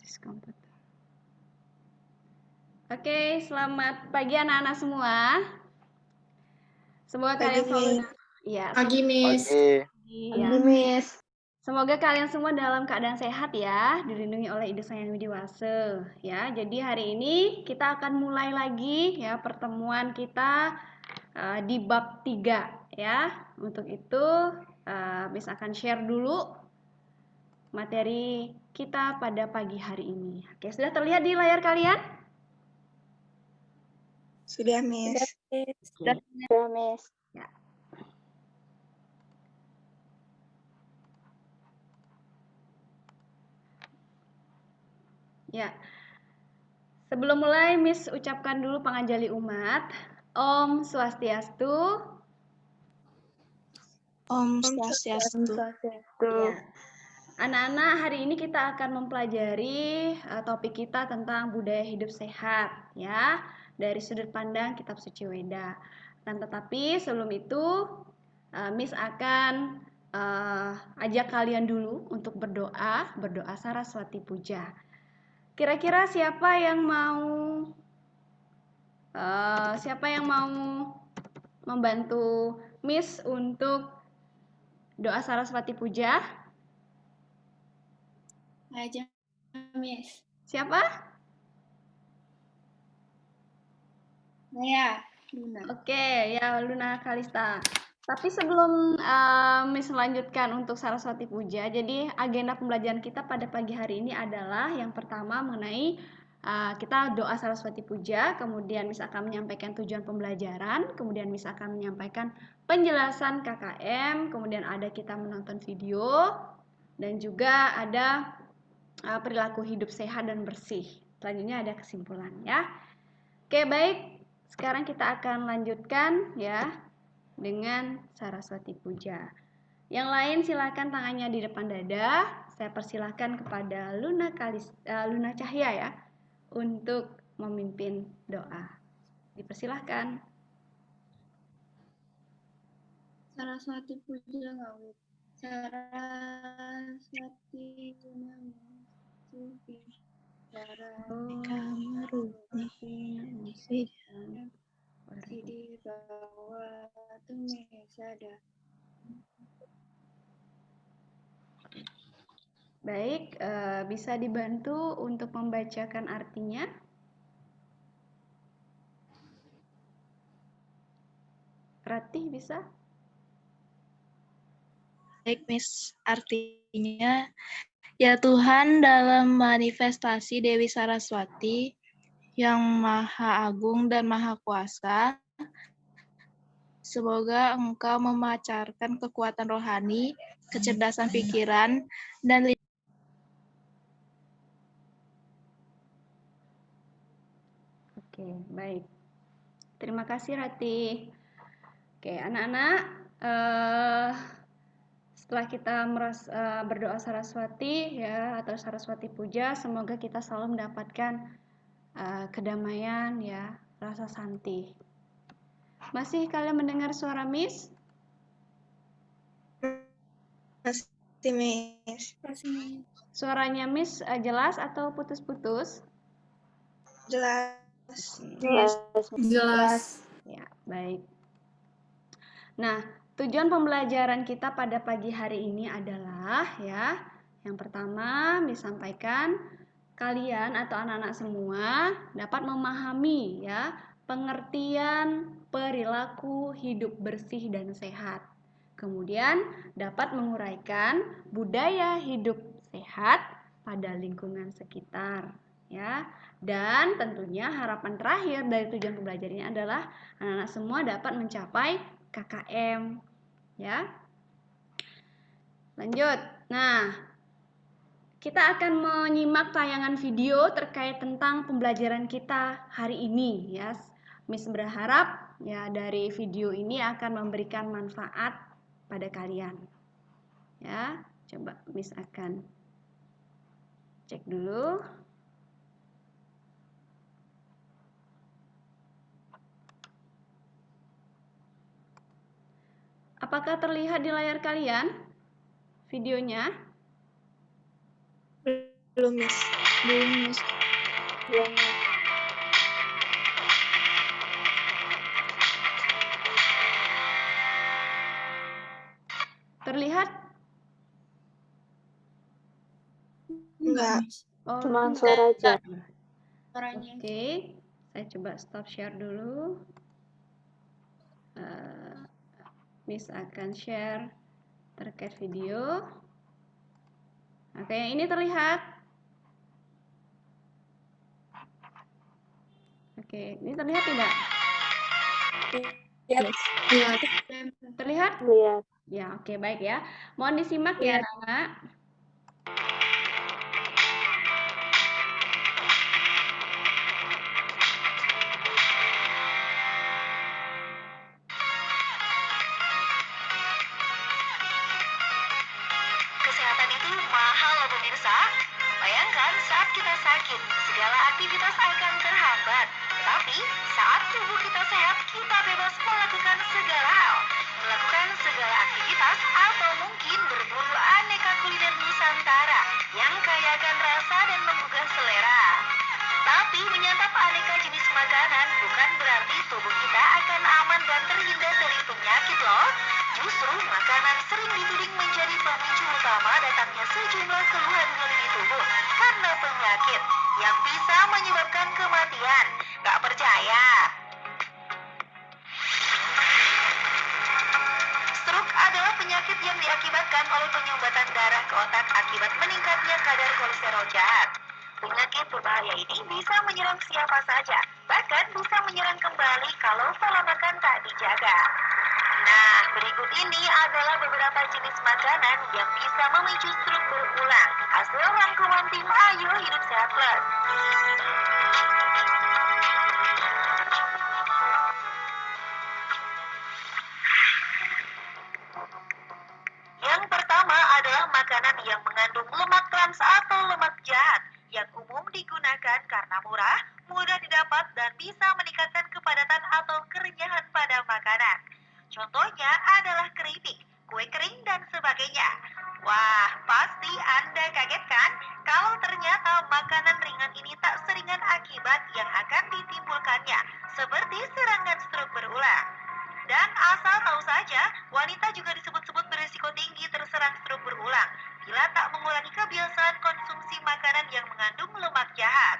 berbasis komputer. Oke, selamat pagi anak-anak semua. Semoga kalian selalu Pagi, Miss. Pagi, Miss. Semoga kalian semua dalam keadaan sehat ya, dilindungi oleh Ibu Sayang Widiwase ya. Jadi hari ini kita akan mulai lagi ya pertemuan kita di bab 3 ya. Untuk itu Miss akan share dulu materi kita pada pagi hari ini. Oke, sudah terlihat di layar kalian? Sudah, Miss. Sudah, Miss. Ya. Ya. Sebelum mulai, Miss ucapkan dulu panganjali umat. Om Swastiastu. Om Swastiastu. Ya. Anak-anak, hari ini kita akan mempelajari topik kita tentang budaya hidup sehat ya, dari sudut pandang Kitab Suci Weda. Dan tetapi sebelum itu Miss akan ajak kalian dulu untuk berdoa Saraswati Puja. Kira-kira siapa yang mau membantu Miss untuk doa Saraswati Puja? Aja, Miss. Siapa? Saya, Luna. Oke, ya Luna Kalista. Tapi sebelum Miss melanjutkan untuk Saraswati Puja, jadi agenda pembelajaran kita pada pagi hari ini adalah yang pertama mengenai kita doa Saraswati Puja, kemudian Miss akan menyampaikan tujuan pembelajaran, kemudian Miss akan menyampaikan penjelasan KKM, kemudian ada kita menonton video, dan juga ada perilaku hidup sehat dan bersih. Selanjutnya ada kesimpulan ya. Oke, baik. Sekarang kita akan lanjutkan ya dengan Saraswati Puja. Yang lain silakan tangannya di depan dada. Saya persilahkan kepada Luna Cahya ya untuk memimpin doa. Dipersilahkan. Saraswati Puja Ngawit. Saraswati Namastuti. Sidi bahwa tumesada. Baik, bisa dibantu untuk membacakan artinya? Ratih bisa? Baik, Miss. Artinya, ya Tuhan dalam manifestasi Dewi Saraswati yang Maha Agung dan Maha Kuasa, semoga Engkau memancarkan kekuatan rohani, kecerdasan pikiran, dan Oke, baik. Terima kasih Ratih. Oke, anak-anak, setelah kita berdoa Saraswati ya atau Saraswati Puja, semoga kita selalu mendapatkan kedamaian ya, rasa santi. Masih kalian mendengar suara Miss? Masih, Miss. Suaranya Miss jelas atau putus-putus? Jelas. Jelas. Ya, baik. Nah, tujuan pembelajaran kita pada pagi hari ini adalah ya, yang pertama disampaikan kalian atau anak-anak semua dapat memahami ya pengertian perilaku hidup bersih dan sehat. Kemudian dapat menguraikan budaya hidup sehat pada lingkungan sekitar ya. Dan tentunya harapan terakhir dari tujuan pembelajaran ini adalah anak-anak semua dapat mencapai KKM ya. Lanjut. Nah, kita akan menyimak tayangan video terkait tentang pembelajaran kita hari ini ya. Miss berharap ya dari video ini akan memberikan manfaat pada kalian. Ya, coba Miss akan cek dulu. Apakah terlihat di layar kalian videonya? Belum, Miss. Belum, Miss. Belum. Terlihat? Enggak. Oh, Cuma tidak. suara aja. Oke, saya coba stop share dulu. Miss akan share terkait video. Oke, yang ini terlihat. Oke, ini terlihat tidak? Lihat. Lihat. Terlihat? Lihat. Ya, oke, baik ya. Mohon disimak ya, Lihat. Nana. Kesehatan itu mahal loh pemirsa. Bayangkan saat kita sakit, segala aktivitas akan terhambat. Tetapi saat tubuh kita sehat, kita bebas melakukan segala hal. Melakukan segala aktivitas atau mungkin berburu aneka kuliner Nusantara yang kaya akan rasa dan menggugah selera. Tapi menyantap aneka jenis makanan bukan berarti tubuh kita akan aman dan terhindar dari penyakit loh. Justru makanan sering dituding menjadi pemicu utama datangnya sejumlah keluhan nyeri di tubuh karena penyakit yang bisa menyebabkan kematian. Gak percaya? Stroke adalah penyakit yang diakibatkan oleh penyumbatan darah ke otak akibat meningkatnya kadar kolesterol jahat. Penyakit berbahaya ini bisa menyerang siapa saja, bahkan bisa menyerang kembali kalau pola makan tak dijaga. Nah, berikut ini adalah beberapa jenis makanan yang bisa memicu stroke berulang. Hasil rangkuman tim Ayo Hidup Sehat Plus. Yang pertama adalah makanan yang mengandung lemak trans atau lemak jahat yang umum digunakan karena murah, mudah didapat, dan bisa meningkatkan kepadatan atau kerenyahan pada makanan. Contohnya adalah keripik, kue kering, dan sebagainya. Wah, pasti Anda kaget kan? Kalau ternyata makanan ringan ini tak seringan akibat yang akan ditimbulkannya, seperti serangan stroke berulang. Dan asal tahu saja, wanita juga disebut-sebut berisiko tinggi terserang stroke berulang bila tak mengurangi kebiasaan konsumsi makanan yang mengandung lemak jahat.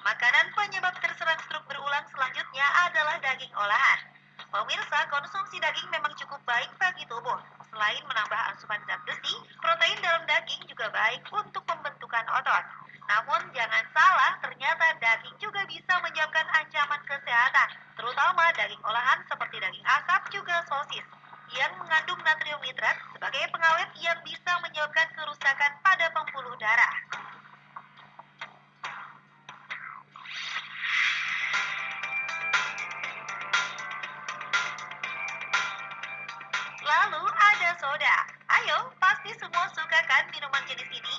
Makanan penyebab terserang stroke berulang selanjutnya adalah daging olahan. Pemirsa, konsumsi daging memang cukup baik bagi tubuh. Selain menambah asupan zat besi, protein dalam daging juga baik untuk pembentukan otot. Namun jangan salah, ternyata daging juga bisa menyebabkan ancaman kesehatan, terutama daging olahan seperti daging asap juga sosis, yang mengandung natrium nitrat sebagai pengawet yang bisa menyebabkan kerusakan pada pembuluh darah. Lalu ada soda. Ayo, pasti semua suka kan minuman jenis ini?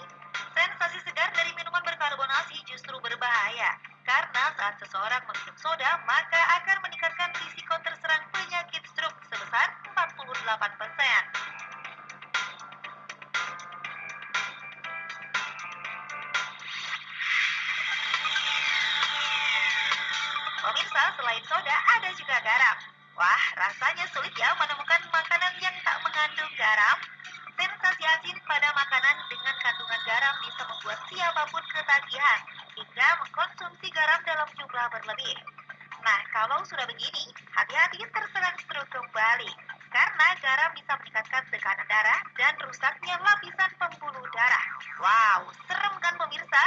Sensasi segar dari minuman berkarbonasi justru berbahaya. Karena saat seseorang meminum soda, maka akan meningkatkan risiko terserang penyakit stroke sebesar 48%. Pemirsa, selain soda, ada juga garam. Wah, rasanya sulit ya menemukan makanan yang tak mengandung garam. Sensasi asin pada makanan dengan kandungan garam bisa membuat siapapun ketagihan hingga mengkonsumsi garam dalam jumlah berlebih. Nah, kalau sudah begini, hati-hati terserang stroke kembali. Karena garam bisa meningkatkan tekanan darah dan rusaknya lapisan pembuluh darah. Wow, serem kan pemirsa?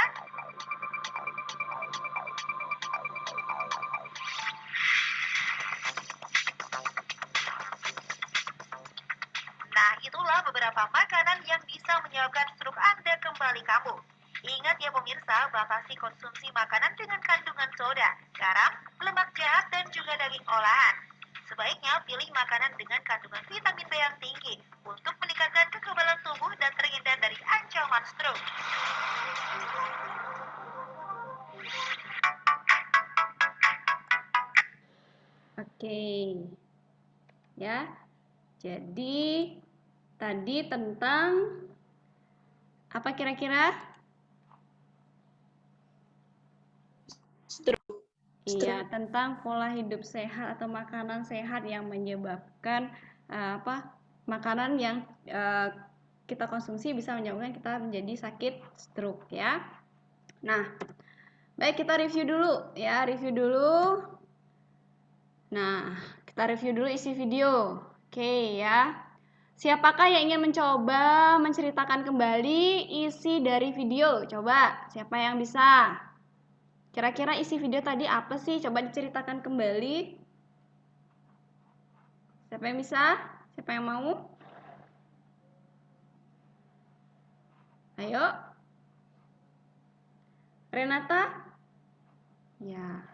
Nah, itulah beberapa makanan yang bisa menyebabkan stroke Anda kembali kambuh. Ingat ya pemirsa, batasi konsumsi makanan dengan kandungan soda, garam, lemak jahat, dan juga daging olahan. Sebaiknya pilih makanan dengan kandungan vitamin B yang tinggi untuk meningkatkan kekebalan tubuh dan terhindar dari ancaman stroke. Oke. Ya. Jadi tadi tentang apa kira-kira? Stroke. Iya, tentang pola hidup sehat atau makanan sehat yang menyebabkan makanan yang kita konsumsi bisa menyebabkan kita menjadi sakit stroke ya. Nah, baik kita review dulu ya, Nah, kita review dulu isi video. Oke ya. Siapakah yang ingin mencoba menceritakan kembali isi dari video? Coba, siapa yang bisa? Kira-kira isi video tadi apa sih? Coba diceritakan kembali. Siapa yang bisa? Siapa yang mau? Ayo. Renata? Ya.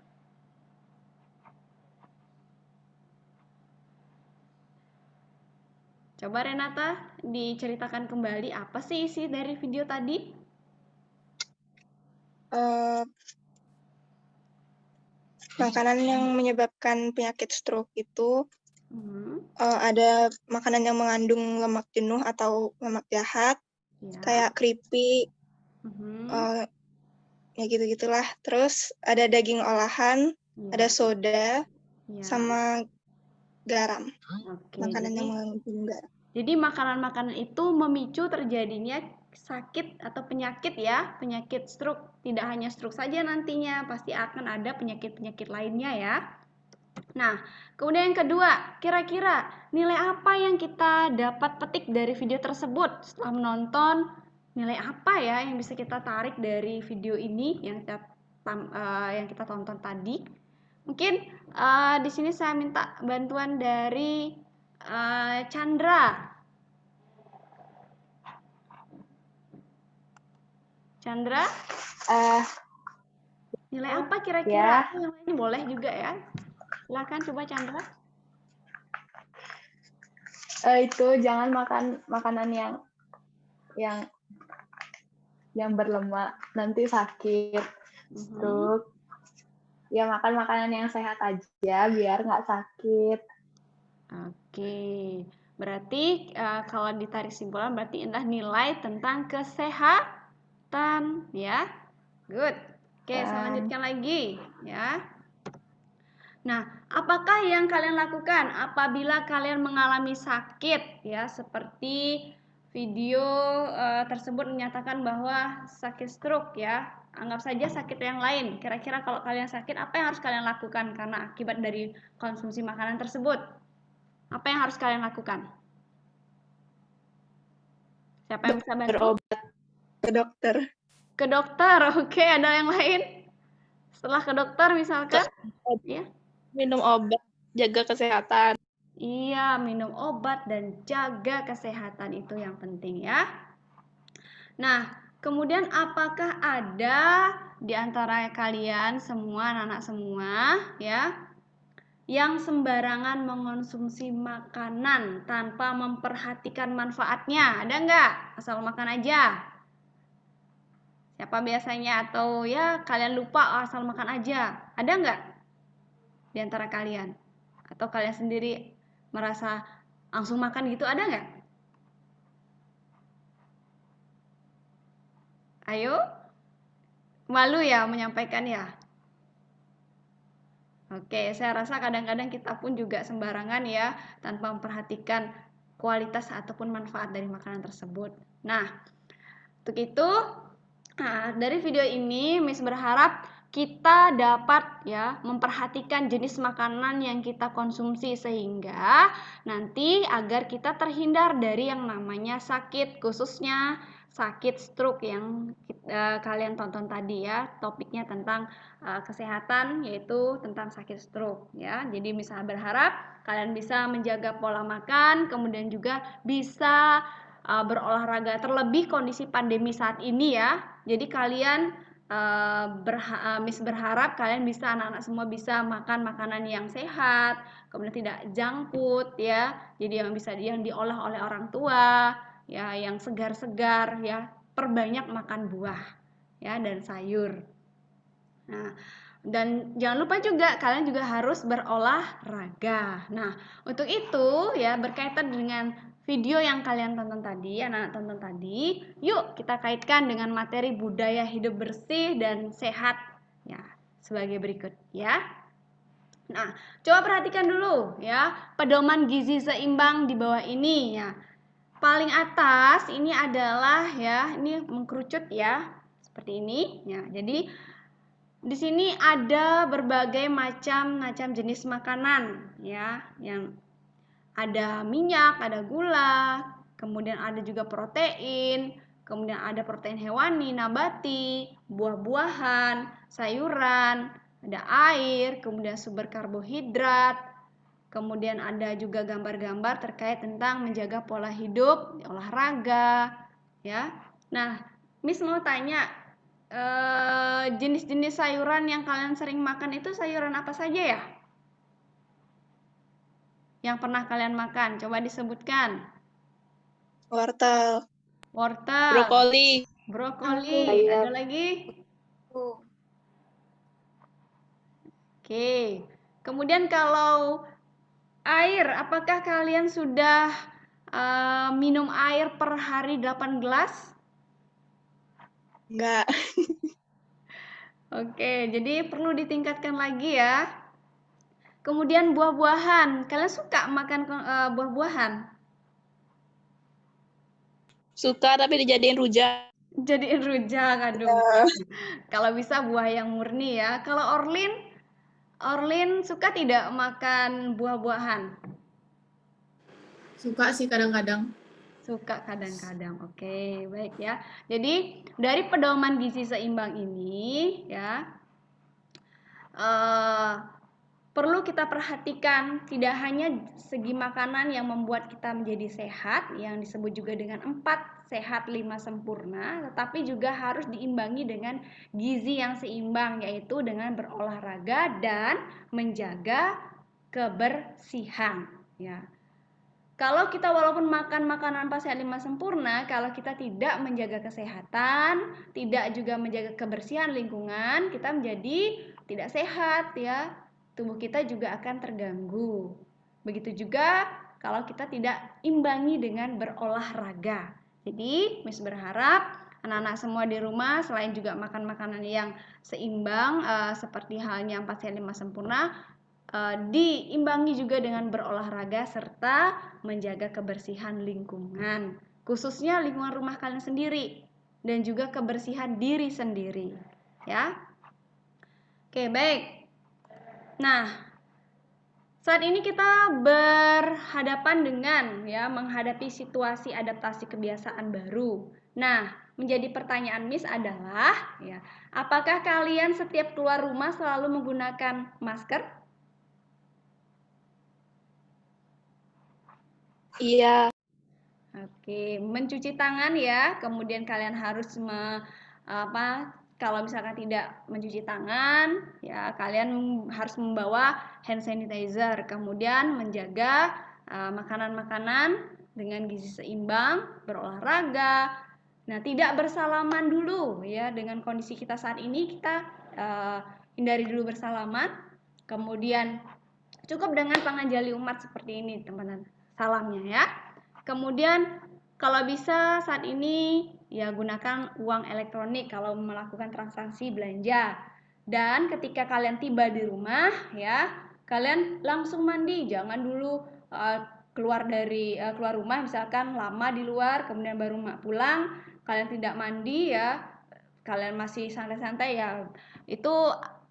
Coba Renata diceritakan kembali apa sih isi dari video tadi? Makanan yang menyebabkan penyakit stroke itu Hmm, ada makanan yang mengandung lemak jenuh atau lemak jahat, ya. kayak keripik, ya gitu-gitulah. Terus ada daging olahan, Ya. ada soda, Ya. sama garam. Oke, Makanan yang mengandung garam. jadi makanan-makanan itu memicu terjadinya sakit atau penyakit ya, penyakit stroke. Tidak hanya stroke saja nantinya, pasti akan ada penyakit-penyakit lainnya ya. Nah, kemudian yang kedua, kira-kira nilai apa yang kita dapat petik dari video tersebut setelah menonton? Nilai apa ya yang bisa kita tarik dari video ini yang kita tonton tadi? Mungkin di sini saya minta bantuan dari Chandra. Chandra, nilai apa kira-kira? Yang lain boleh juga ya. Silakan coba Chandra. Itu jangan makan makanan yang berlemak, nanti sakit stroke. Ya makan makanan yang sehat aja biar nggak sakit. Oke, berarti kalau ditarik simpulan berarti adalah nilai tentang kesehatan ya. Good. Oke, saya lanjutkan lagi ya. Nah, apakah yang kalian lakukan apabila kalian mengalami sakit ya, seperti video tersebut menyatakan bahwa sakit stroke ya. Anggap saja sakit yang lain. Kira-kira kalau kalian sakit, apa yang harus kalian lakukan karena akibat dari konsumsi makanan tersebut? Apa yang harus kalian lakukan? Siapa yang bisa bantu? Berobat ke dokter. Ke dokter, oke. Ada yang lain? Setelah ke dokter misalkan? Ya. Minum obat, jaga kesehatan. Iya, minum obat dan jaga kesehatan itu yang penting ya. Nah, kemudian apakah ada di antara kalian semua, anak-anak semua ya, yang sembarangan mengonsumsi makanan tanpa memperhatikan manfaatnya? Ada nggak? Asal makan aja. Siapa biasanya? Atau ya kalian lupa asal makan aja. Ada nggak di antara kalian? Atau kalian sendiri merasa langsung makan gitu, ada nggak? Ayo, malu ya menyampaikan ya? Oke, saya rasa kadang-kadang kita pun juga sembarangan ya, tanpa memperhatikan kualitas ataupun manfaat dari makanan tersebut. Nah, untuk itu, dari video ini Miss berharap kita dapat ya memperhatikan jenis makanan yang kita konsumsi sehingga nanti agar kita terhindar dari yang namanya sakit, khususnya sakit stroke yang kalian tonton tadi ya, topiknya tentang kesehatan yaitu tentang sakit stroke ya. Jadi Miss berharap kalian bisa menjaga pola makan, kemudian juga bisa berolahraga, terlebih kondisi pandemi saat ini ya. Jadi kalian Miss berharap kalian bisa, anak-anak semua bisa makan makanan yang sehat, kemudian tidak junk food ya. Jadi yang bisa yang diolah oleh orang tua ya, yang segar-segar ya. Perbanyak makan buah ya dan sayur. Nah, Dan jangan lupa juga kalian juga harus berolahraga. Nah, untuk itu ya berkaitan dengan video yang kalian tonton tadi, anak-anak tonton tadi, yuk kita kaitkan dengan materi budaya hidup bersih dan sehat ya, sebagai berikut ya. Nah, coba perhatikan dulu ya, pedoman gizi seimbang di bawah ini ya. Paling atas ini adalah ya, ini mengkerucut ya, seperti ini ya. Jadi di sini ada berbagai macam jenis makanan ya, yang ada minyak, ada gula, kemudian ada juga protein, kemudian ada protein hewani, nabati, buah-buahan, sayuran, ada air, kemudian sumber karbohidrat, kemudian ada juga gambar-gambar terkait tentang menjaga pola hidup, olahraga, ya. Nah, Miss mau tanya, jenis-jenis sayuran yang kalian sering makan itu sayuran apa saja ya? Yang pernah kalian makan, coba disebutkan. Wortel. Wortel, brokoli, ada lagi? Oke. Kemudian kalau air, apakah kalian sudah minum air per hari 8 gelas? Enggak. Oke, jadi perlu ditingkatkan lagi ya. Kemudian buah-buahan, kalian suka makan buah-buahan? Suka tapi dijadiin rujak. Jadiin rujak, aduh. Kalau bisa buah yang murni ya. Kalau Orlin suka tidak makan buah-buahan? Suka sih kadang-kadang. Suka kadang-kadang. Oke, baik ya. Jadi dari pedoman gizi seimbang ini ya, perlu kita perhatikan tidak hanya segi makanan yang membuat kita menjadi sehat, yang disebut juga dengan 4 sehat 5 sempurna, tetapi juga harus diimbangi dengan gizi yang seimbang, yaitu dengan berolahraga dan menjaga kebersihan ya. Kalau kita walaupun makan makanan 4 sehat 5 sempurna, kalau kita tidak menjaga kesehatan, tidak juga menjaga kebersihan lingkungan, kita menjadi tidak sehat ya. Tubuh kita juga akan terganggu. Begitu juga kalau kita tidak imbangi dengan berolahraga. Jadi, Miss berharap anak-anak semua di rumah selain juga makan makanan yang seimbang seperti halnya 4 sehat 5 sempurna, diimbangi juga dengan berolahraga serta menjaga kebersihan lingkungan, khususnya lingkungan rumah kalian sendiri dan juga kebersihan diri sendiri ya. Oke, baik. Nah, saat ini kita berhadapan dengan ya menghadapi situasi adaptasi kebiasaan baru. Nah, menjadi pertanyaan Miss adalah ya, apakah kalian setiap keluar rumah selalu menggunakan masker? Iya. Oke, mencuci tangan ya. Kemudian kalian harus kalau misalkan tidak mencuci tangan, ya kalian harus membawa hand sanitizer. Kemudian menjaga makanan-makanan dengan gizi seimbang, berolahraga. Nah, tidak bersalaman dulu ya, dengan kondisi kita saat ini kita hindari dulu bersalaman. Kemudian cukup dengan panganjali umat seperti ini, teman-teman. Salamnya ya. Kemudian kalau bisa saat ini ya gunakan uang elektronik kalau melakukan transaksi belanja. Dan ketika kalian tiba di rumah ya, kalian langsung mandi, jangan dulu keluar rumah misalkan lama di luar kemudian baru pulang, kalian tidak mandi ya, kalian masih santai-santai ya, itu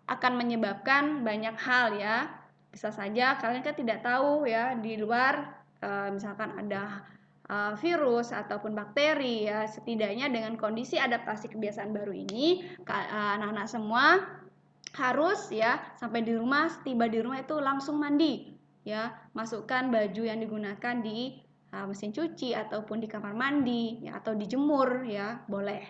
akan menyebabkan banyak hal ya. Bisa saja kalian kan tidak tahu ya di luar misalkan ada virus ataupun bakteri ya. Setidaknya dengan kondisi adaptasi kebiasaan baru ini anak-anak semua harus ya sampai di rumah, tiba di rumah itu langsung mandi ya, masukkan baju yang digunakan di mesin cuci ataupun di kamar mandi ya, atau dijemur ya, boleh.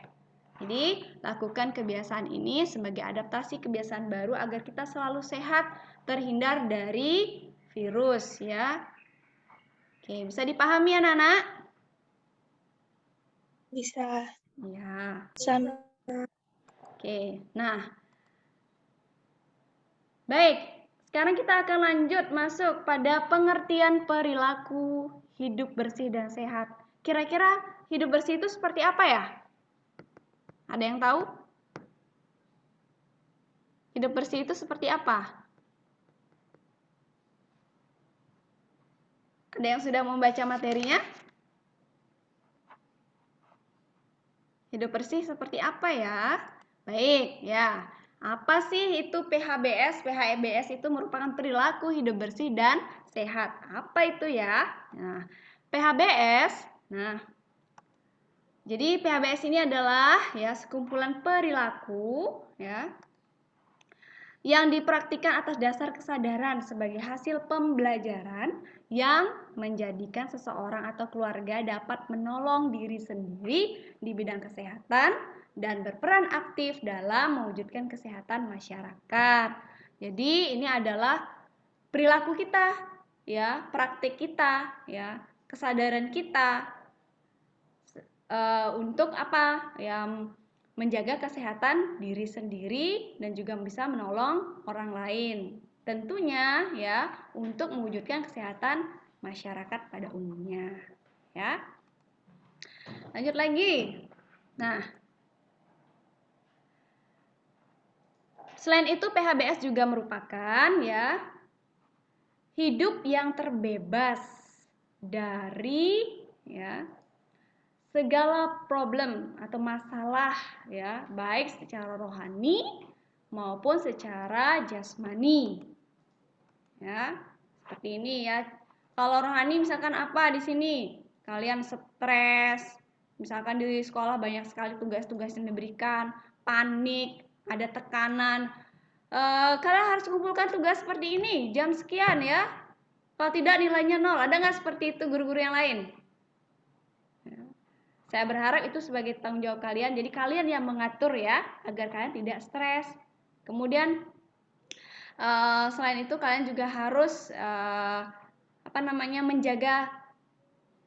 Jadi lakukan kebiasaan ini sebagai adaptasi kebiasaan baru agar kita selalu sehat, terhindar dari virus ya. Oke, bisa dipahami anak-anak? Bisa. Ya. Sama. Oke, nah Baik, sekarang kita akan lanjut masuk pada pengertian perilaku hidup bersih dan sehat. Kira-kira hidup bersih itu seperti apa ya? Ada yang tahu? Hidup bersih itu seperti apa? Ada yang sudah membaca materinya? Hidup bersih seperti apa ya? Baik, ya. Apa sih itu PHBS? PHBS itu merupakan perilaku hidup bersih dan sehat. Apa itu ya? Nah, PHBS. Nah, jadi PHBS ini adalah ya sekumpulan perilaku ya yang dipraktikkan atas dasar kesadaran sebagai hasil pembelajaran yang menjadikan seseorang atau keluarga dapat menolong diri sendiri di bidang kesehatan dan berperan aktif dalam mewujudkan kesehatan masyarakat. Jadi ini adalah perilaku kita, ya, praktik kita, ya, kesadaran kita untuk apa? Yang menjaga kesehatan diri sendiri dan juga bisa menolong orang lain. Tentunya ya untuk mewujudkan kesehatan masyarakat pada umumnya. Ya. Lanjut lagi. Nah, selain itu PHBS juga merupakan ya hidup yang terbebas dari ya segala problem atau masalah ya, baik secara rohani maupun secara jasmani. Ya, seperti ini ya. Kalau rohani misalkan apa di sini? Kalian stres, misalkan di sekolah banyak sekali tugas-tugas yang diberikan, panik, ada tekanan. Kalian harus kumpulkan tugas seperti ini, jam sekian ya. Kalau tidak nilainya 0. Ada nggak seperti itu guru-guru yang lain? Saya berharap itu sebagai tanggung jawab kalian. Jadi kalian yang mengatur ya, agar kalian tidak stres. Kemudian selain itu kalian juga harus menjaga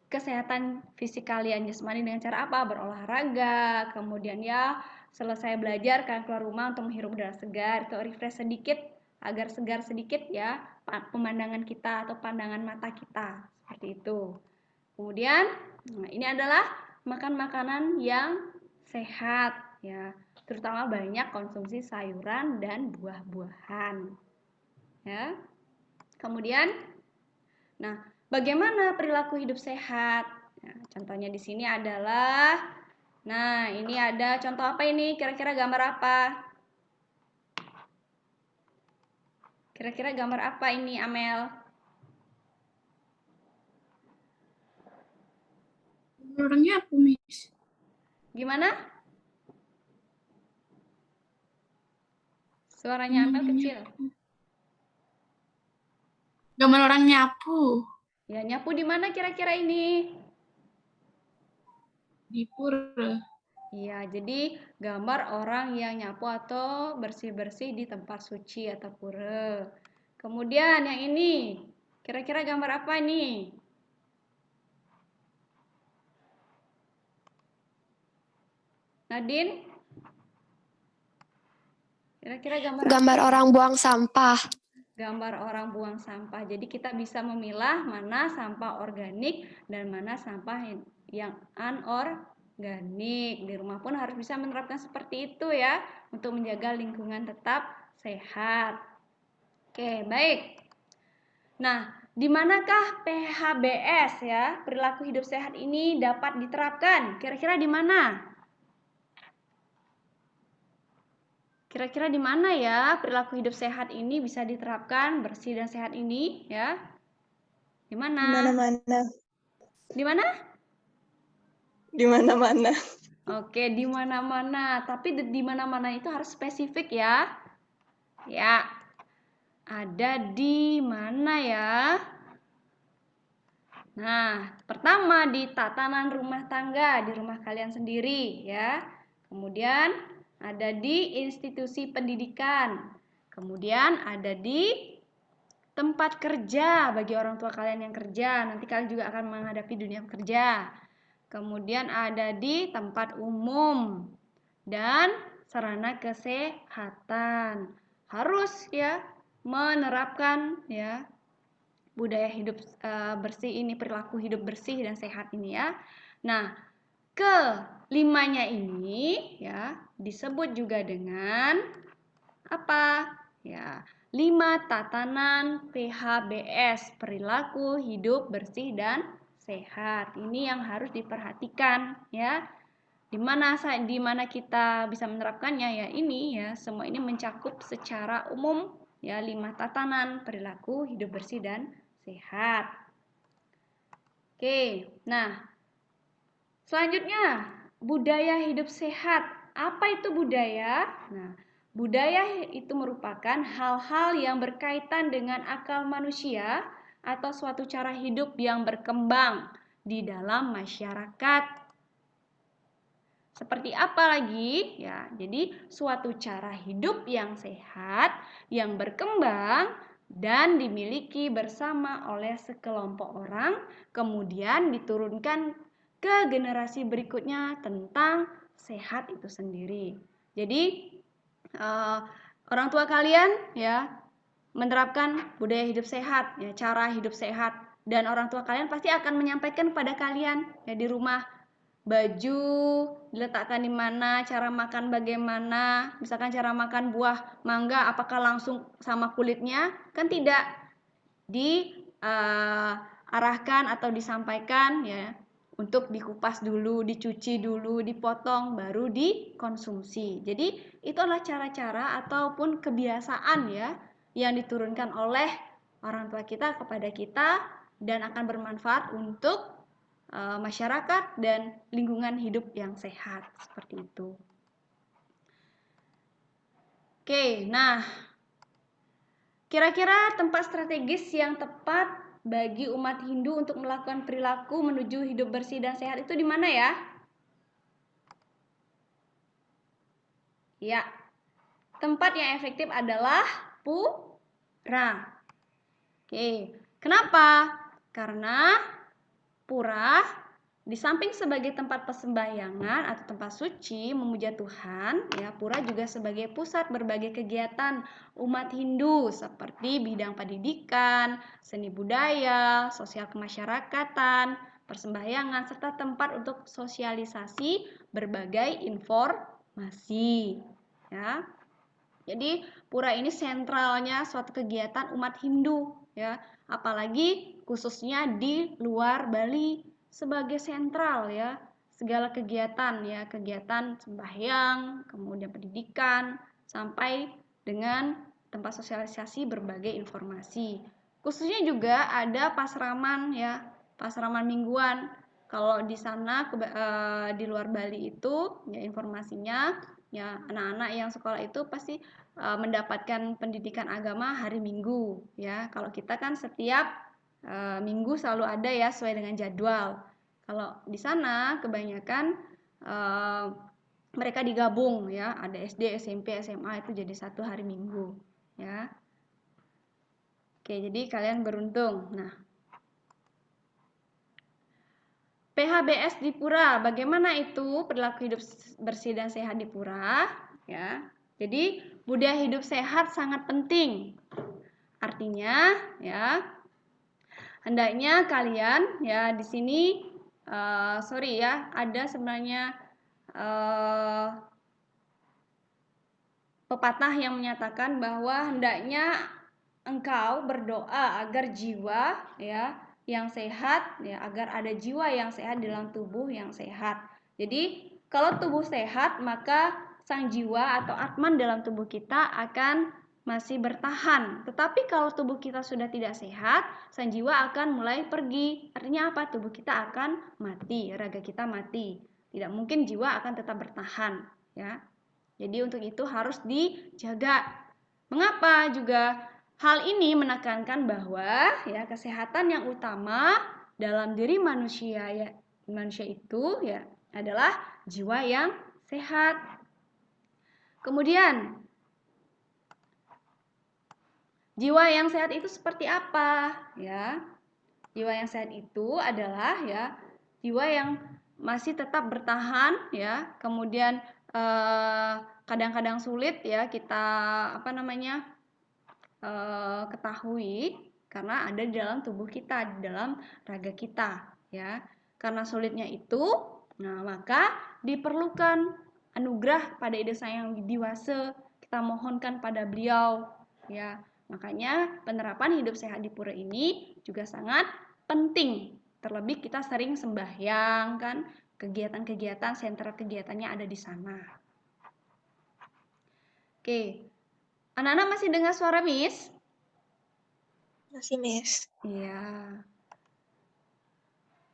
kesehatan fisik kalian jasmani dengan cara apa? Berolahraga. Kemudian ya selesai belajar kalian keluar rumah untuk menghirup udara segar atau refresh sedikit agar segar sedikit ya pemandangan kita atau pandangan mata kita. Seperti itu. Kemudian ini adalah makan makanan yang sehat ya, terutama banyak konsumsi sayuran dan buah-buahan. Ya. Kemudian nah, bagaimana perilaku hidup sehat? Nah, contohnya di sini adalah nah, ini ada contoh apa ini? Kira-kira gambar apa? Kira-kira gambar apa ini, Amel? Orangnya apa, Miss? Gimana? Suaranya Amel kecil. Gambar orang nyapu. Ya, nyapu di mana kira-kira ini? Di pura. Iya, jadi gambar orang yang nyapu atau bersih-bersih di tempat suci atau pura. Kemudian yang ini, kira-kira gambar apa ini? Nadine? Kira-kira gambar orang buang sampah. Gambar orang buang sampah. Jadi kita bisa memilah mana sampah organik dan mana sampah yang anorganik. Di rumah pun harus bisa menerapkan seperti itu ya, untuk menjaga lingkungan tetap sehat. Oke, baik. Nah, di manakah PHBS ya, perilaku hidup sehat ini dapat diterapkan? Kira-kira di mana? Kira-kira di mana ya perilaku hidup sehat ini bisa diterapkan, bersih dan sehat ini ya? Di mana? Di mana-mana. Di mana? Di mana-mana. Oke, di mana-mana. Tapi di mana-mana itu harus spesifik ya. Ya. Ada di mana ya? Nah, pertama di tatanan rumah tangga, di rumah kalian sendiri ya. Kemudian ada di institusi pendidikan. Kemudian ada di tempat kerja bagi orang tua kalian yang kerja. Nanti kalian juga akan menghadapi dunia kerja. Kemudian ada di tempat umum dan sarana kesehatan. Harus ya menerapkan ya budaya hidup bersih ini, perilaku hidup bersih dan sehat ini ya. Nah, kelimanya ini ya disebut juga dengan apa? Ya, 5 tatanan PHBS, perilaku hidup bersih dan sehat. Ini yang harus diperhatikan ya. Di mana kita bisa menerapkannya ya ini ya, semua ini mencakup secara umum ya 5 tatanan perilaku hidup bersih dan sehat. Oke, nah selanjutnya budaya hidup sehat. Apa itu budaya? Nah, budaya itu merupakan hal-hal yang berkaitan dengan akal manusia atau suatu cara hidup yang berkembang di dalam masyarakat. Seperti apa lagi? Ya, jadi suatu cara hidup yang sehat, yang berkembang dan dimiliki bersama oleh sekelompok orang, kemudian diturunkan ke generasi berikutnya tentang sehat itu sendiri. Jadi orang tua kalian ya menerapkan budaya hidup sehat, ya, cara hidup sehat, dan orang tua kalian pasti akan menyampaikan kepada kalian ya di rumah baju diletakkan di mana, cara makan bagaimana, misalkan cara makan buah mangga apakah langsung sama kulitnya, kan tidak, diarahkan atau disampaikan ya untuk dikupas dulu, dicuci dulu, dipotong baru dikonsumsi. Jadi itu adalah cara-cara ataupun kebiasaan ya yang diturunkan oleh orang tua kita kepada kita dan akan bermanfaat untuk masyarakat dan lingkungan hidup yang sehat seperti itu. Oke, nah kira-kira tempat strategis yang tepat bagi umat Hindu untuk melakukan perilaku menuju hidup bersih dan sehat itu di mana ya? Ya, tempat yang efektif adalah pura. Oke, kenapa? Karena pura di samping sebagai tempat persembahyangan atau tempat suci memuja Tuhan, ya pura juga sebagai pusat berbagai kegiatan umat Hindu seperti bidang pendidikan, seni budaya, sosial kemasyarakatan, persembahyangan serta tempat untuk sosialisasi berbagai informasi. Ya. Jadi pura ini sentralnya suatu kegiatan umat Hindu, ya, apalagi khususnya di luar Bali sebagai sentral ya segala kegiatan ya, kegiatan sembahyang, kemudian pendidikan sampai dengan tempat sosialisasi berbagai informasi. Khususnya juga ada pasraman ya, pasraman mingguan. Kalau di sana di luar Bali itu ya informasinya ya anak-anak yang sekolah itu pasti mendapatkan pendidikan agama hari Minggu ya. Kalau kita kan setiap minggu selalu ada ya sesuai dengan jadwal. Kalau di sana kebanyakan mereka digabung ya, ada SD, SMP, SMA itu jadi satu hari Minggu ya. Oke, jadi kalian beruntung. Nah, PHBS di Pura, bagaimana itu perilaku hidup bersih dan sehat di Pura? Ya, jadi budaya hidup sehat sangat penting. Artinya, ya, hendaknya kalian ya di sini, sorry ya, ada sebenarnya pepatah yang menyatakan bahwa hendaknya engkau berdoa agar jiwa ya yang sehat ya, agar ada jiwa yang sehat dalam tubuh yang sehat. Jadi kalau tubuh sehat maka sang jiwa atau atman dalam tubuh kita akan masih bertahan. Tetapi kalau tubuh kita sudah tidak sehat, sang jiwa akan mulai pergi. Artinya apa? Tubuh kita akan mati, raga kita mati. Tidak mungkin jiwa akan tetap bertahan ya. Jadi untuk itu harus dijaga. Mengapa juga hal ini menekankan bahwa ya kesehatan yang utama dalam diri manusia ya manusia itu ya adalah jiwa yang sehat. Kemudian jiwa yang sehat itu seperti apa ya? Jiwa yang sehat itu adalah ya jiwa yang masih tetap bertahan ya, kemudian kadang-kadang sulit ya kita ketahui karena ada di dalam tubuh kita, di dalam raga kita, ya. Karena sulitnya itu, nah maka diperlukan anugerah pada Ida Sang Hyang Widi-Wasa. Kita mohonkan pada beliau, ya. Makanya penerapan hidup sehat di pura ini juga sangat penting. Terlebih kita sering sembahyang kan, kegiatan-kegiatan, sentra kegiatannya ada di sana. Oke. Anak-anak masih dengar suara Miss? Masih, Miss. Iya.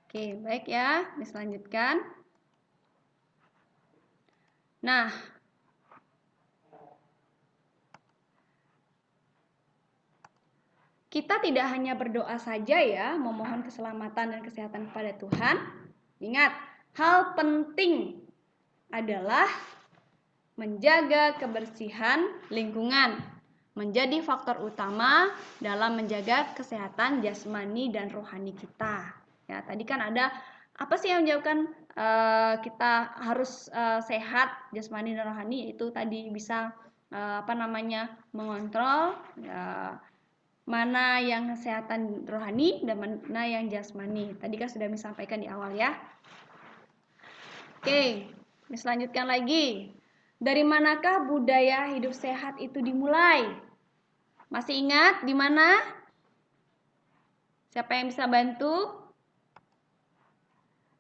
Oke, baik ya. Miss lanjutkan. Nah, kita tidak hanya berdoa saja ya, memohon keselamatan dan kesehatan kepada Tuhan. Ingat, hal penting adalah menjaga kebersihan lingkungan. Menjadi faktor utama dalam menjaga kesehatan jasmani dan rohani kita. Ya, tadi kan ada apa sih yang menyebabkan kita harus sehat jasmani dan rohani? Itu tadi bisa mengontrol mana yang kesehatan rohani dan mana yang jasmani. Tadi kan sudah disampaikan di awal ya. Oke, lanjutkan lagi. Dari manakah budaya hidup sehat itu dimulai? Masih ingat di mana? Siapa yang bisa bantu?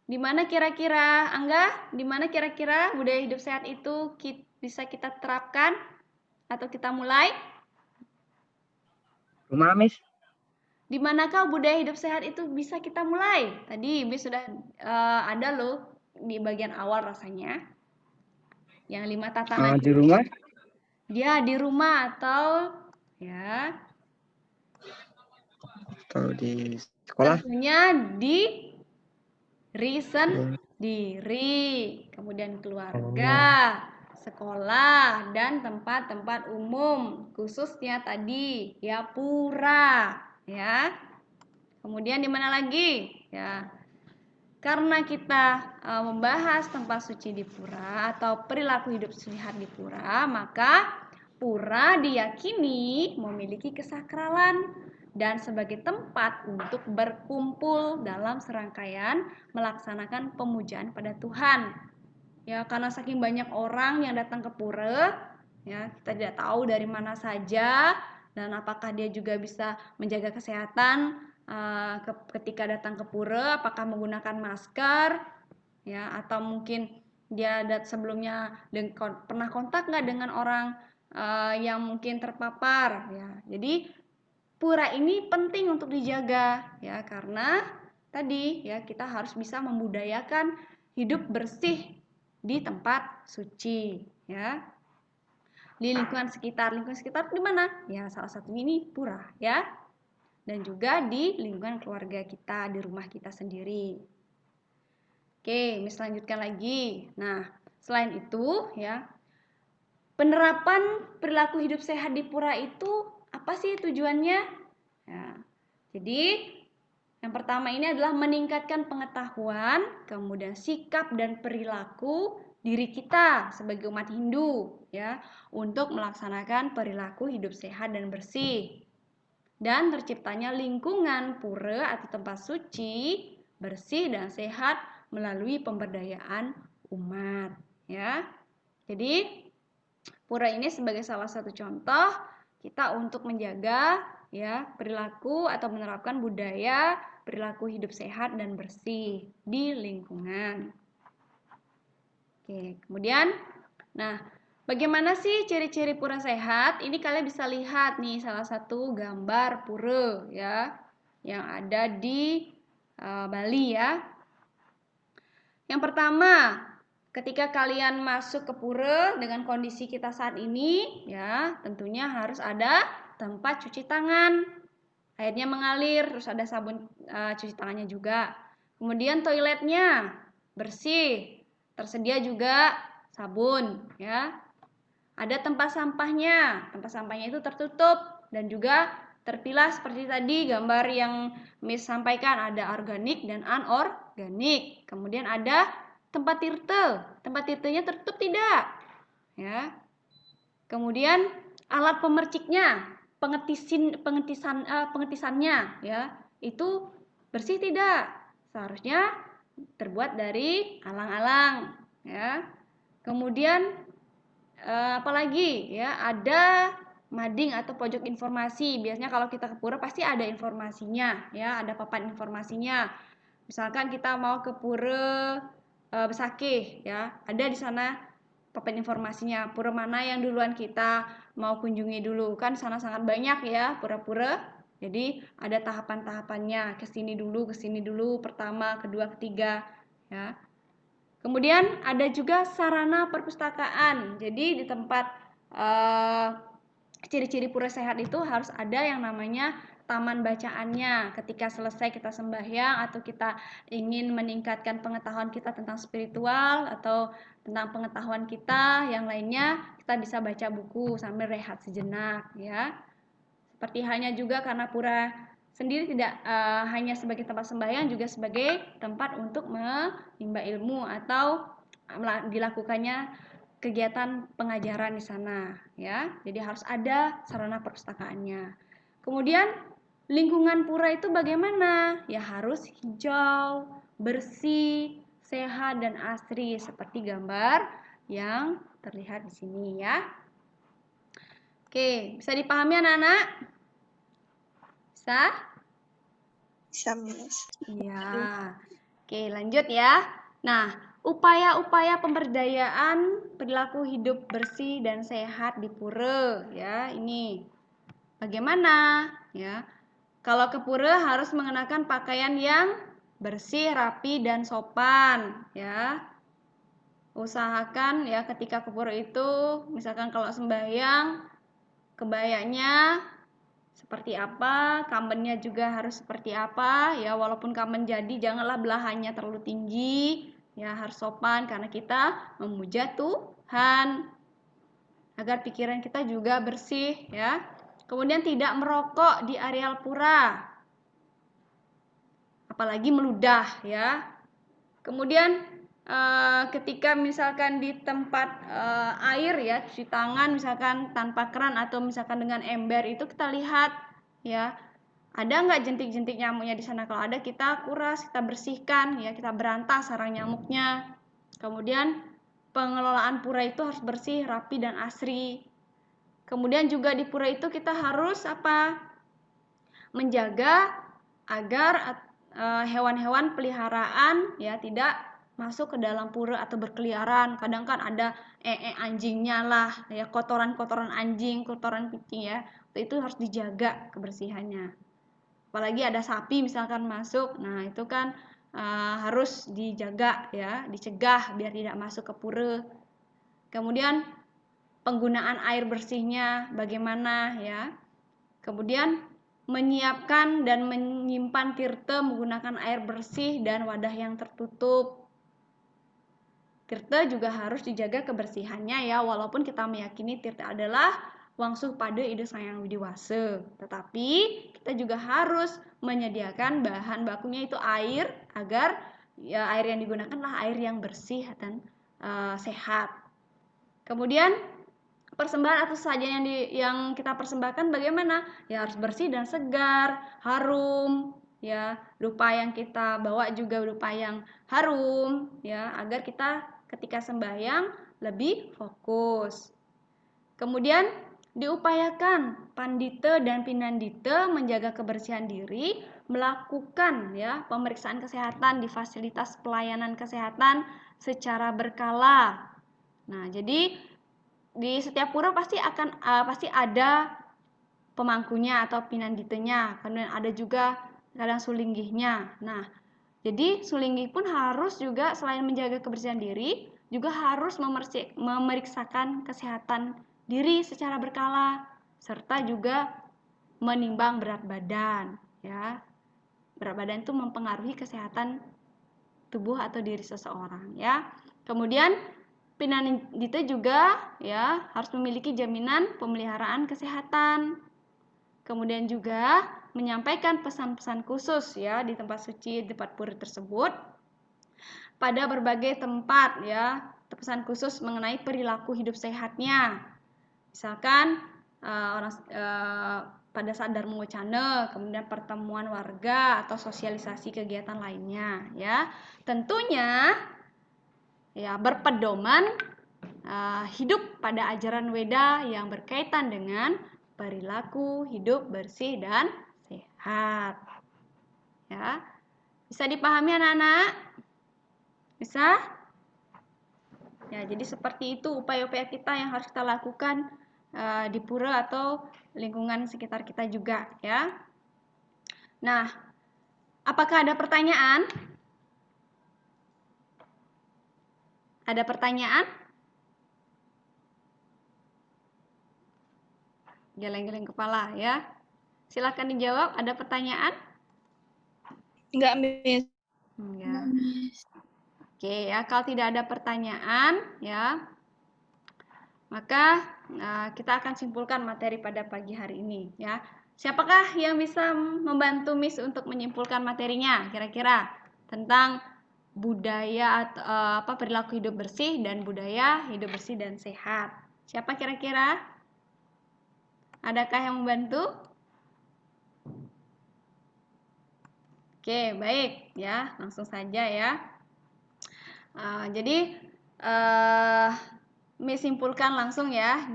Di mana kira-kira, Angga? Di mana kira-kira budaya hidup sehat itu bisa kita terapkan atau kita mulai? Rumah, Miss. Di manakah budaya hidup sehat itu bisa kita mulai? Tadi Miss sudah ada loh di bagian awal rasanya. Yang 5 tatanan. Di rumah? Dia di rumah atau ya. Atau di sekolah? Tentunya di sendiri, kemudian keluarga, sekolah, dan tempat-tempat umum, khususnya tadi ya pura, ya. Kemudian di mana lagi? Ya. Karena kita membahas tempat suci di pura atau perilaku hidup sehat di pura, maka pura diyakini memiliki kesakralan dan sebagai tempat untuk berkumpul dalam serangkaian melaksanakan pemujaan pada Tuhan. Ya, karena saking banyak orang yang datang ke pura, ya, kita tidak tahu dari mana saja dan apakah dia juga bisa menjaga kesehatan ketika datang ke pura, apakah menggunakan masker, ya, atau mungkin dia sebelumnya pernah kontak nggak dengan orang yang mungkin terpapar, ya. Jadi pura ini penting untuk dijaga, ya, karena tadi ya kita harus bisa membudayakan hidup bersih di tempat suci, ya. Di lingkungan sekitar di mana? Ya, salah satunya ini pura, ya. Dan juga di lingkungan keluarga kita, di rumah kita sendiri. Oke, lanjutkan lagi. Nah, selain itu ya, penerapan perilaku hidup sehat di pura itu apa sih tujuannya? Ya, jadi yang pertama ini adalah meningkatkan pengetahuan, kemudian sikap dan perilaku diri kita sebagai umat Hindu, ya, untuk melaksanakan perilaku hidup sehat dan bersih. Dan terciptanya lingkungan pura atau tempat suci bersih dan sehat melalui pemberdayaan umat, ya. Jadi pura ini sebagai salah satu contoh kita untuk menjaga ya perilaku atau menerapkan budaya perilaku hidup sehat dan bersih di lingkungan. Oke, kemudian nah, bagaimana sih ciri-ciri pura sehat? Ini kalian bisa lihat nih salah satu gambar pura ya yang ada di Bali ya. Yang pertama, ketika kalian masuk ke pura dengan kondisi kita saat ini ya, tentunya harus ada tempat cuci tangan. Airnya mengalir, terus ada sabun cuci tangannya juga. Kemudian toiletnya bersih, tersedia juga sabun ya. Ada tempat sampahnya itu tertutup dan juga terpilah seperti tadi gambar yang Miss sampaikan, ada organik dan anorganik. Kemudian ada tempat tirtenya tertutup tidak? Ya. Kemudian alat pemerciknya pengetisannya ya, itu bersih tidak? Seharusnya terbuat dari alang-alang ya. Kemudian apalagi ya, ada mading atau pojok informasi. Biasanya kalau kita ke pura pasti ada informasinya ya, ada papan informasinya. Misalkan kita mau ke pura Besakih ya, ada di sana papan informasinya, pura mana yang duluan kita mau kunjungi dulu. Kan sana sangat banyak ya pura-pura. Jadi ada tahapan-tahapannya, ke sini dulu, pertama, kedua, ketiga ya. Kemudian ada juga sarana perpustakaan. Jadi di tempat ciri-ciri pura sehat itu harus ada yang namanya taman bacaannya. Ketika selesai kita sembahyang atau kita ingin meningkatkan pengetahuan kita tentang spiritual atau tentang pengetahuan kita yang lainnya, kita bisa baca buku sambil rehat sejenak ya. Seperti halnya juga karena pura sendiri tidak hanya sebagai tempat sembahyang, juga sebagai tempat untuk menimba ilmu atau dilakukannya kegiatan pengajaran di sana ya. Jadi harus ada sarana perpustakaannya. Kemudian lingkungan pura itu bagaimana? Ya harus hijau, bersih, sehat dan asri seperti gambar yang terlihat di sini ya. Oke, bisa dipahami anak-anak? Bisa? Bisa, Miss. Iya. Oke, lanjut ya. Nah, upaya-upaya pemberdayaan perilaku hidup bersih dan sehat di pura ya. Ini bagaimana ya? Kalau ke pura harus mengenakan pakaian yang bersih, rapi dan sopan ya. Usahakan ya ketika ke pura itu, misalkan kalau sembahyang, kebayanya seperti apa, kamennya juga harus seperti apa ya. Walaupun kamen jadi, janganlah belahannya terlalu tinggi ya, harus sopan karena kita memuja Tuhan, agar pikiran kita juga bersih ya. Kemudian tidak merokok di areal pura, apalagi meludah ya. Kemudian ketika misalkan di tempat air ya, cuci tangan misalkan tanpa keran atau misalkan dengan ember, itu kita lihat ya, ada nggak jentik-jentik nyamuknya di sana. Kalau ada, kita kuras, kita bersihkan ya, kita berantas sarang nyamuknya. Kemudian pengelolaan pura itu harus bersih, rapi dan asri. Kemudian juga di pura itu kita harus menjaga agar hewan-hewan peliharaan ya tidak masuk ke dalam pura atau berkeliaran. Kadang kan ada anjingnya lah ya, kotoran-kotoran anjing, kotoran kucing ya, itu harus dijaga kebersihannya. Apalagi ada sapi misalkan masuk, nah itu kan harus dijaga ya, dicegah biar tidak masuk ke pura. Kemudian penggunaan air bersihnya bagaimana ya. Kemudian menyiapkan dan menyimpan tirta menggunakan air bersih dan wadah yang tertutup. Tirta juga harus dijaga kebersihannya ya, walaupun kita meyakini tirta adalah wangsuh pada ide sayang widiwase, tetapi kita juga harus menyediakan bahan bakunya itu air, agar ya air yang digunakanlah air yang bersih dan sehat. Kemudian persembahan atau sajian yang kita persembahkan bagaimana? Ya harus bersih dan segar, harum ya. Dupa yang kita bawa juga dupa yang harum ya, agar kita ketika sembahyang lebih fokus. Kemudian diupayakan pandita dan pinandita menjaga kebersihan diri, melakukan ya pemeriksaan kesehatan di fasilitas pelayanan kesehatan secara berkala. Nah, jadi di setiap pura pasti ada pemangkunya atau pinanditanya, kemudian ada juga kadang sulinggihnya. Nah, jadi sulinggih pun harus juga selain menjaga kebersihan diri, juga harus memeriksakan kesehatan diri secara berkala, serta juga menimbang berat badan ya. Berat badan itu mempengaruhi kesehatan tubuh atau diri seseorang ya. Kemudian pinandita juga ya harus memiliki jaminan pemeliharaan kesehatan. Kemudian juga menyampaikan pesan-pesan khusus ya di tempat suci, di tempat pura tersebut, pada berbagai tempat ya, pesan khusus mengenai perilaku hidup sehatnya. Misalkan pada saat Dharma Wacana, kemudian pertemuan warga atau sosialisasi kegiatan lainnya ya. Tentunya ya berpedoman hidup pada ajaran Weda yang berkaitan dengan perilaku hidup bersih dan sehat. Ya. Bisa dipahami anak-anak? Bisa? Ya, jadi seperti itu upaya-upaya kita yang harus kita lakukan di pura atau lingkungan sekitar kita juga ya. Nah, apakah ada pertanyaan? Ada pertanyaan? Geleng-geleng kepala ya. Silakan dijawab, ada pertanyaan? Enggak, Miss. Enggak. Miss. Oke ya, kalau tidak ada pertanyaan ya, maka kita akan simpulkan materi pada pagi hari ini ya. Siapakah yang bisa membantu Miss untuk menyimpulkan materinya kira-kira tentang budaya atau perilaku hidup bersih dan budaya hidup bersih dan sehat? Siapa kira-kira? Adakah yang membantu? Oke, baik ya, langsung saja ya. Jadi Miss simpulkan langsung ya.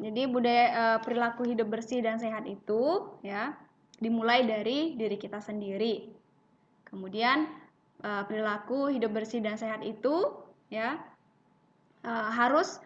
Jadi budaya perilaku hidup bersih dan sehat itu ya dimulai dari diri kita sendiri. Kemudian perilaku hidup bersih dan sehat itu ya harus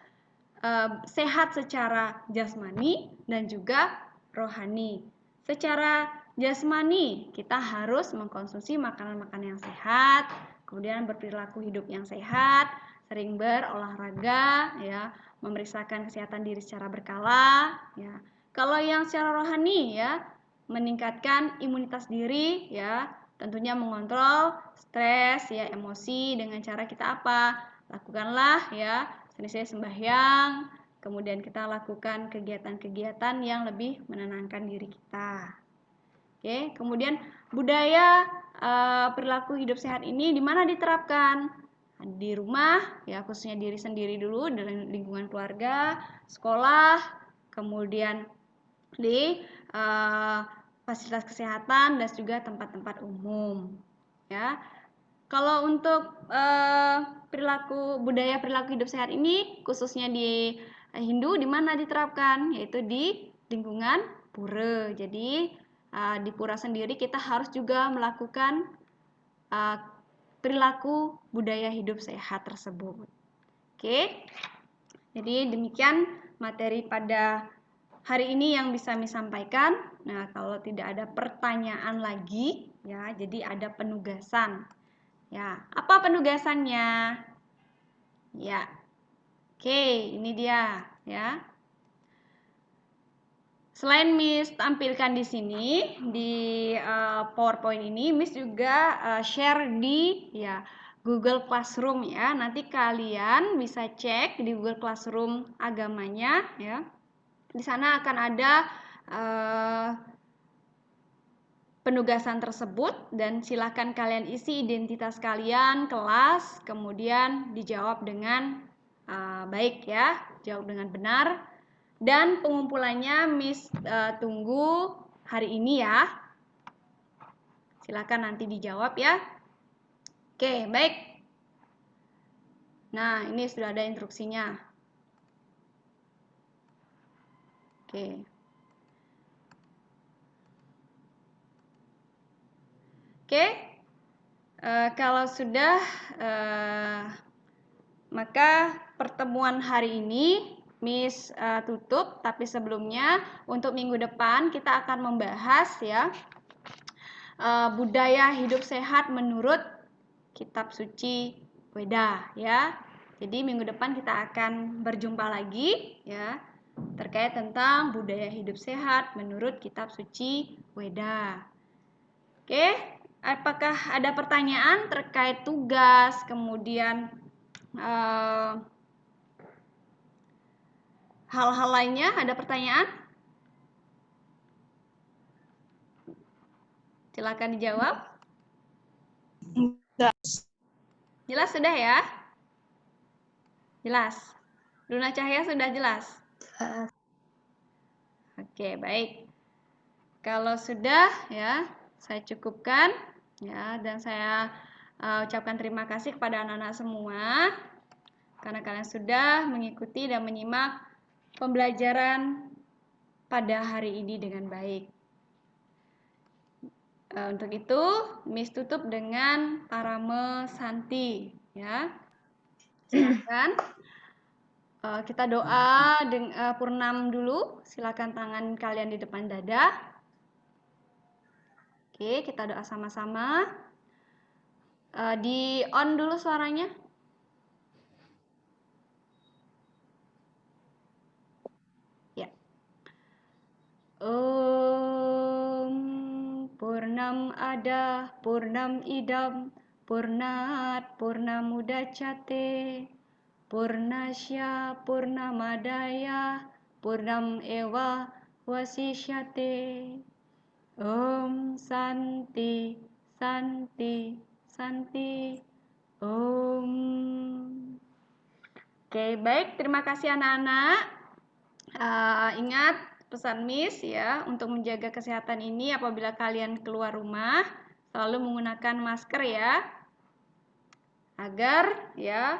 sehat secara jasmani dan juga rohani. Secara jasmani kita harus mengkonsumsi makanan-makanan yang sehat, kemudian berperilaku hidup yang sehat, sering berolahraga ya, memeriksakan kesehatan diri secara berkala ya. Kalau yang secara rohani ya, meningkatkan imunitas diri ya, tentunya mengontrol stres ya, emosi dengan cara kita apa? Lakukanlah ya senisih sembahyang, kemudian kita lakukan kegiatan-kegiatan yang lebih menenangkan diri kita. Oke, kemudian budaya perilaku hidup sehat ini di mana diterapkan? Di rumah, ya khususnya diri sendiri dulu, dalam lingkungan keluarga, sekolah, kemudian di fasilitas kesehatan dan juga tempat-tempat umum. Ya, kalau untuk budaya perilaku hidup sehat ini khususnya di Hindu di mana diterapkan? Yaitu di lingkungan pura. Jadi di pura sendiri kita harus juga melakukan perilaku budaya hidup sehat tersebut. Oke. Jadi demikian materi pada hari ini yang bisa Miss sampaikan. Nah, kalau tidak ada pertanyaan lagi ya, jadi ada penugasan. Ya, apa penugasannya? Ya. Oke, ini dia ya. Selain Miss tampilkan di sini di PowerPoint ini, Miss juga share di ya Google Classroom ya. Nanti kalian bisa cek di Google Classroom agamanya ya. Di sana akan ada penugasan tersebut dan silakan kalian isi identitas kalian, kelas, kemudian dijawab dengan baik ya, jawab dengan benar. Dan pengumpulannya Miss tunggu hari ini ya. Silakan nanti dijawab ya. Oke, baik. Nah, ini sudah ada instruksinya. Oke. Oke. Kalau sudah maka pertemuan hari ini Miss tutup, tapi sebelumnya untuk minggu depan kita akan membahas ya budaya hidup sehat menurut kitab suci Weda ya. Jadi minggu depan kita akan berjumpa lagi ya terkait tentang budaya hidup sehat menurut kitab suci Weda. Oke, apakah ada pertanyaan terkait tugas kemudian hal-hal lainnya? Ada pertanyaan? Silakan dijawab. Enggak. Jelas sudah ya? Jelas. Luna Cahya sudah jelas? Oke, baik. Kalau sudah ya, saya cukupkan ya, dan saya ucapkan terima kasih kepada anak-anak semua karena kalian sudah mengikuti dan menyimak pembelajaran pada hari ini dengan baik. Untuk itu, Miss tutup dengan Parame Santi ya. Silakan. Kita doa Purnam dulu. Silakan tangan kalian di depan dada. Oke, kita doa sama-sama. Di on dulu suaranya. Ya. Om Purnam Ada Purnam Idam Purnat Purnamudacate Purnasya Purnamadaya Purnam Ewa Wasishyate. Om Santi Santi Santi Om. Oke, baik, terima kasih anak-anak. Ingat pesan Miss ya, untuk menjaga kesehatan ini apabila kalian keluar rumah selalu menggunakan masker ya, agar ya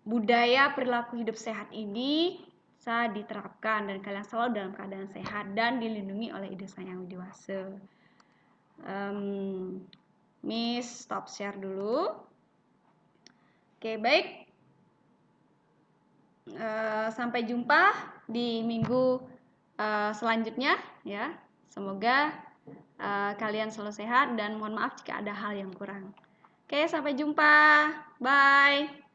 budaya perilaku hidup sehat ini bisa diterapkan dan kalian selalu dalam keadaan sehat dan dilindungi oleh Ibu Sang Yang Widiwasa. Miss stop share dulu. Oke, baik. Sampai jumpa di minggu selanjutnya ya. Semoga kalian selalu sehat dan mohon maaf jika ada hal yang kurang. Oke, sampai jumpa. Bye.